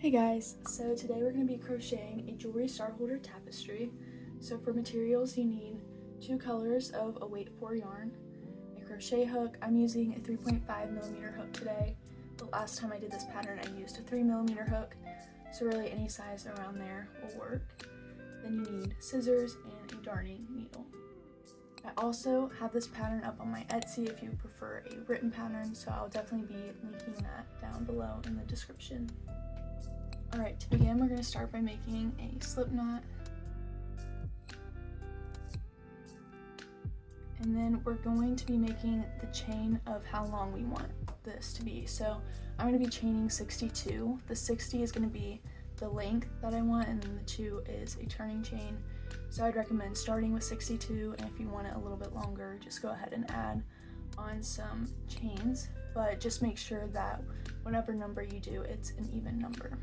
Hey guys, so today we're going to be crocheting a jewelry star holder tapestry. So for materials you need 2 colors of a weight 4 yarn, a crochet hook. I'm using a 3.5mm hook today. The last time I did this pattern I used a 3mm hook, so really any size around there will work. Then you need scissors and a darning needle. I also have this pattern up on my Etsy if you prefer a written pattern, so I'll definitely be linking that down below in the description. Alright, to begin we're going to start by making a slip knot, and then we're going to be making the chain of how long we want this to be. So I'm going to be chaining 62. The 60 is going to be the length that I want, and then the 2 is a turning chain. So I'd recommend starting with 62, and if you want it a little bit longer, just go ahead and add on some chains, but just make sure that whatever number you do, it's an even number.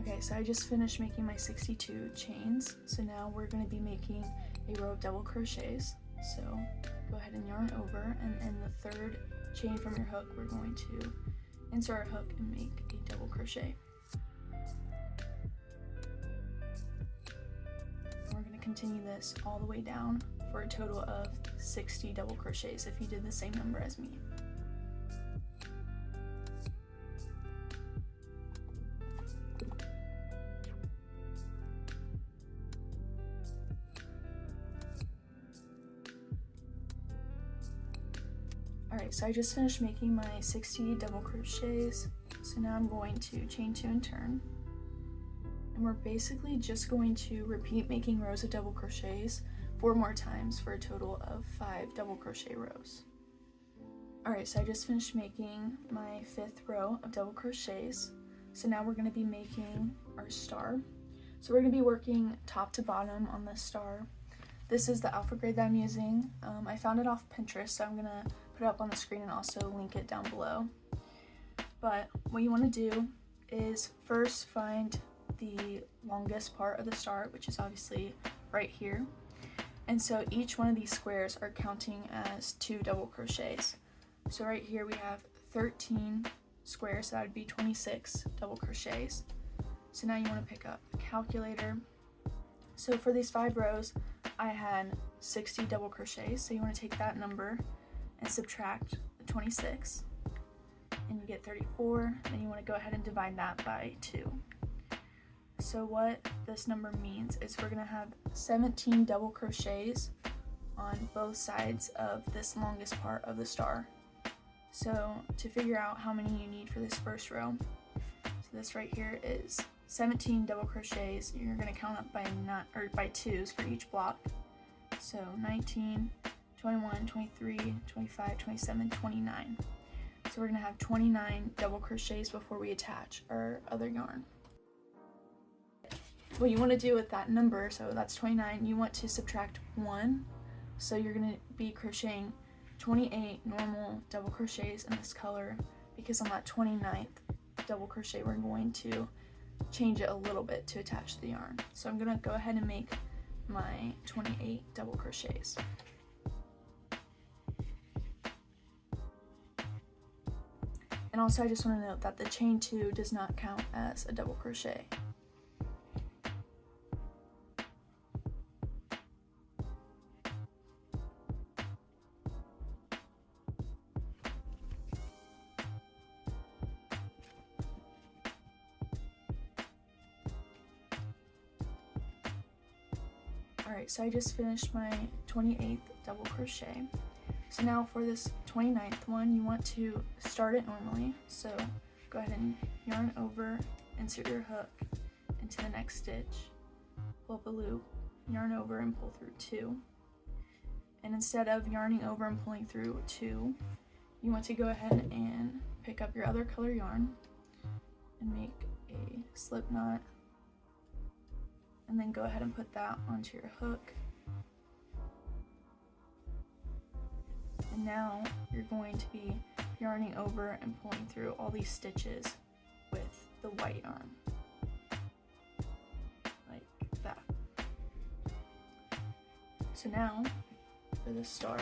Okay, so I just finished making my 62 chains, so now we're going to be making a row of double crochets. So go ahead and yarn over, and in the 3rd chain from your hook we're going to insert our hook and make a double crochet. We're going to continue this all the way down for a total of 60 double crochets if you did the same number as me. Alright, so I just finished making my 60 double crochets, so now I'm going to chain 2 and turn. And we're basically just going to repeat making rows of double crochets 4 more times for a total of 5 double crochet rows. Alright, so I just finished making my 5th row of double crochets, so now we're going to be making our star. So we're going to be working top to bottom on this star. This is the alpha grade that I'm using. I found it off Pinterest, so I'm going to put it up on the screen and also link it down below. But what you want to do is first find the longest part of the star, which is obviously right here. And so each one of these squares are counting as 2 double crochets. So right here we have 13 squares, so that would be 26 double crochets. So now you want to pick up a calculator. So for these 5 rows, I had 60 double crochets, so you want to take that number and subtract the 26, and you get 34. Then you want to go ahead and divide that by 2. So what this number means is we're going to have 17 double crochets on both sides of this longest part of the star. So to figure out how many you need for this first row, so this right here is 17 double crochets. You're going to count up by 2s for each block. So 19, 21, 23, 25, 27, 29. So we're going to have 29 double crochets before we attach our other yarn. What you want to do with that number, so that's 29, you want to subtract 1. So you're going to be crocheting 28 normal double crochets in this color, because on that 29th double crochet we're going to change it a little bit to attach the yarn. So I'm going to go ahead and make my 28 double crochets. And also I just want to note that the chain 2 does not count as a double crochet. Alright, so I just finished my 28th double crochet. So now for this 29th one, you want to start it normally. So go ahead and yarn over, insert your hook into the next stitch, pull up a loop, yarn over and pull through 2. And instead of yarning over and pulling through 2, you want to go ahead and pick up your other color yarn and make a slip knot, and then go ahead and put that onto your hook And now you're going to be yarning over and pulling through all these stitches with the white yarn, like that. So now for the star,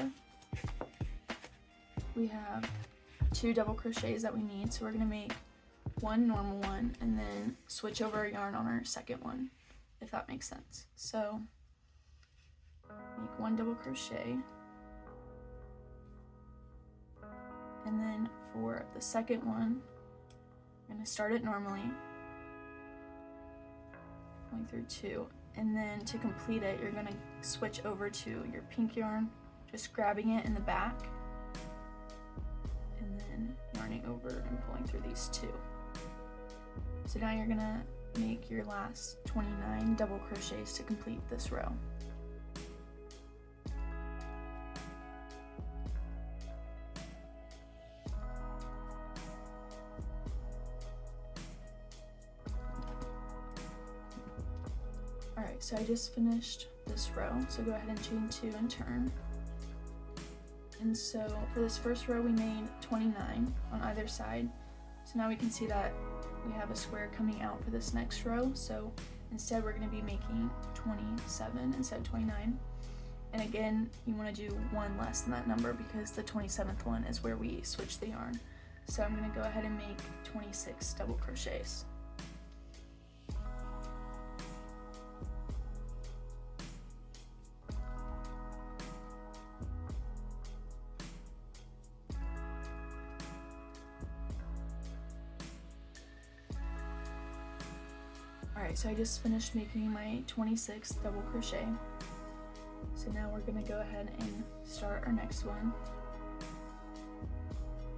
we have 2 double crochets that we need, so we're going to make one normal one and then switch over our yarn on our second one, if that makes sense. So make 1 double crochet, and then for the second one I'm going to start it normally, going through 2, and then to complete it you're going to switch over to your pink yarn, just grabbing it in the back and then yarning over and pulling through these 2. So now you're going to make your last 29 double crochets to complete this row. Alright, so I just finished this row, so go ahead and chain 2 and turn. And so for this first row we made 29 on either side. So now we can see that we have a square coming out for this next row. So instead we're going to be making 27 instead of 29. And again, you want to do 1 less than that number because the 27th one is where we switch the yarn. So I'm going to go ahead and make 26 double crochets. Alright, so I just finished making my 26th double crochet. So now we're going to go ahead and start our next one.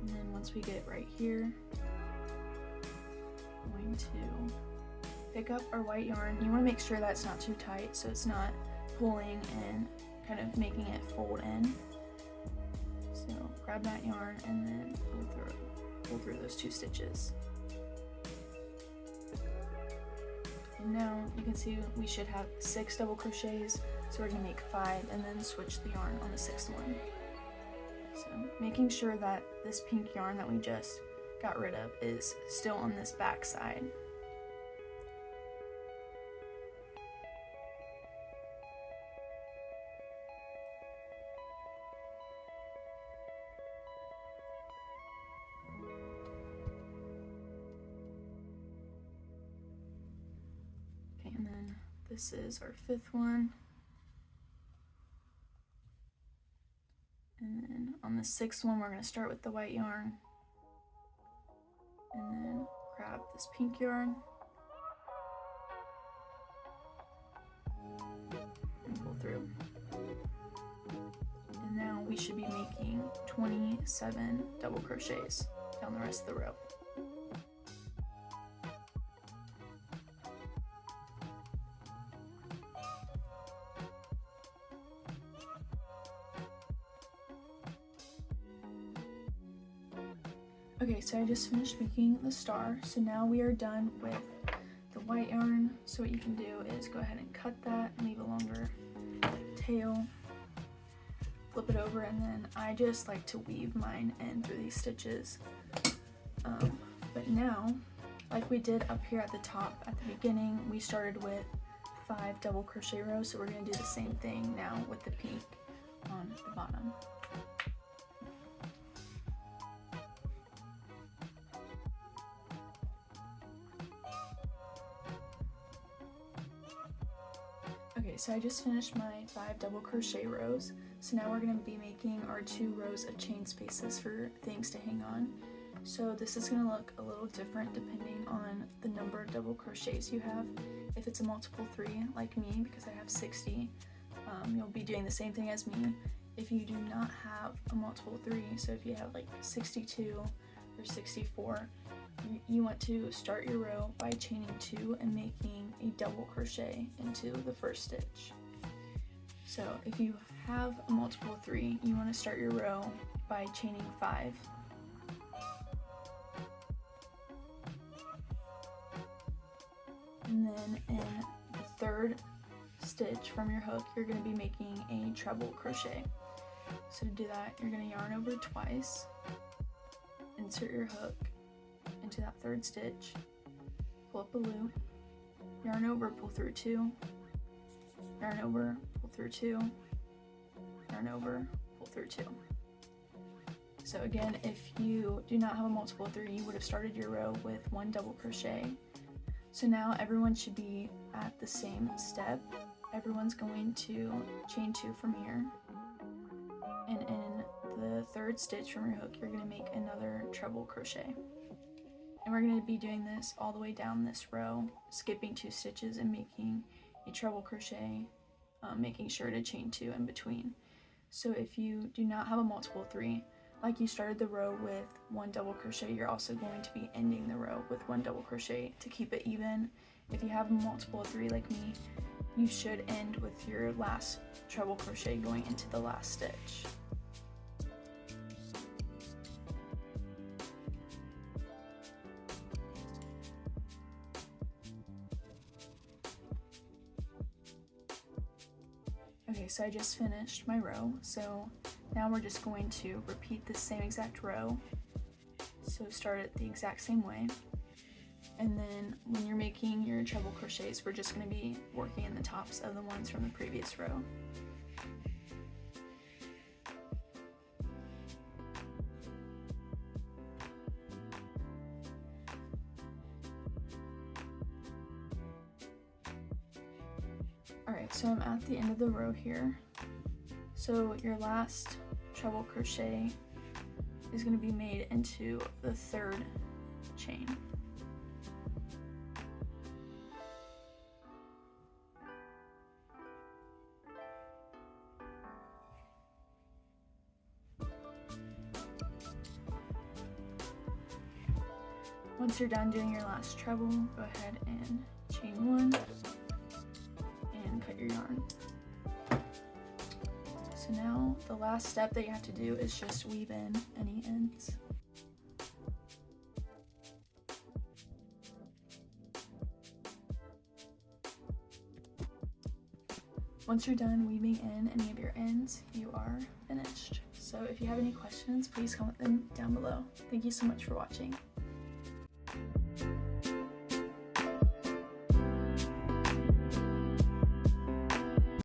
And then once we get right here, I'm going to pick up our white yarn. You want to make sure that's not too tight so it's not pulling and kind of making it fold in. So grab that yarn and then pull through those 2 stitches. And now you can see we should have 6 double crochets, so we're going to make 5 and then switch the yarn on the 6th one. So making sure that this pink yarn that we just got rid of is still on this back side. And then this is our 5th one. And then on the 6th one, we're going to start with the white yarn. And then grab this pink yarn. And pull through. And now we should be making 27 double crochets down the rest of the row. Okay, so I just finished making the star, so now we are done with the white yarn. So what you can do is go ahead and cut that and leave a longer tail, flip it over, and then I just like to weave mine in through these stitches. But now, like we did up here at the top at the beginning, we started with 5 double crochet rows, so we're going to do the same thing now with the pink on the bottom. Okay, so I just finished my 5 double crochet rows. So now we're going to be making our 2 rows of chain spaces for things to hang on. So this is going to look a little different depending on the number of double crochets you have. If it's a multiple 3 like me, because I have 60, you'll be doing the same thing as me. If you do not have a multiple 3, so if you have like 62 or 64, you want to start your row by chaining 2 and making a double crochet into the first stitch. So if you have a multiple 3, you want to start your row by chaining 5. And then in the 3rd stitch from your hook, you're going to be making a treble crochet. So to do that, you're going to yarn over twice, insert your hook into that third stitch, pull up a loop, yarn over, pull through 2, yarn over, pull through 2, yarn over, pull through 2. So again, if you do not have a multiple 3, you would have started your row with 1 double crochet. So now everyone should be at the same step. Everyone's going to chain 2 from here, and in the third stitch from your hook, you're going to make another treble crochet. And we're going to be doing this all the way down this row, skipping 2 stitches and making a treble crochet, making sure to chain 2 in between. So if you do not have a multiple 3, like you started the row with 1 double crochet, you're also going to be ending the row with 1 double crochet to keep it even. If you have a multiple 3 like me, you should end with your last treble crochet going into the last stitch. Okay, so I just finished my row, so now we're just going to repeat the same exact row. So start it the exact same way. And then when you're making your treble crochets, we're just going to be working in the tops of the ones from the previous row. Alright, so I'm at the end of the row here. So your last treble crochet is going to be made into the third chain. Once you're done doing your last treble, go ahead and chain 1 and cut your yarn. So now the last step that you have to do is just weave in any ends. Once you're done weaving in any of your ends, you are finished. So if you have any questions, please comment them down below. Thank you so much for watching.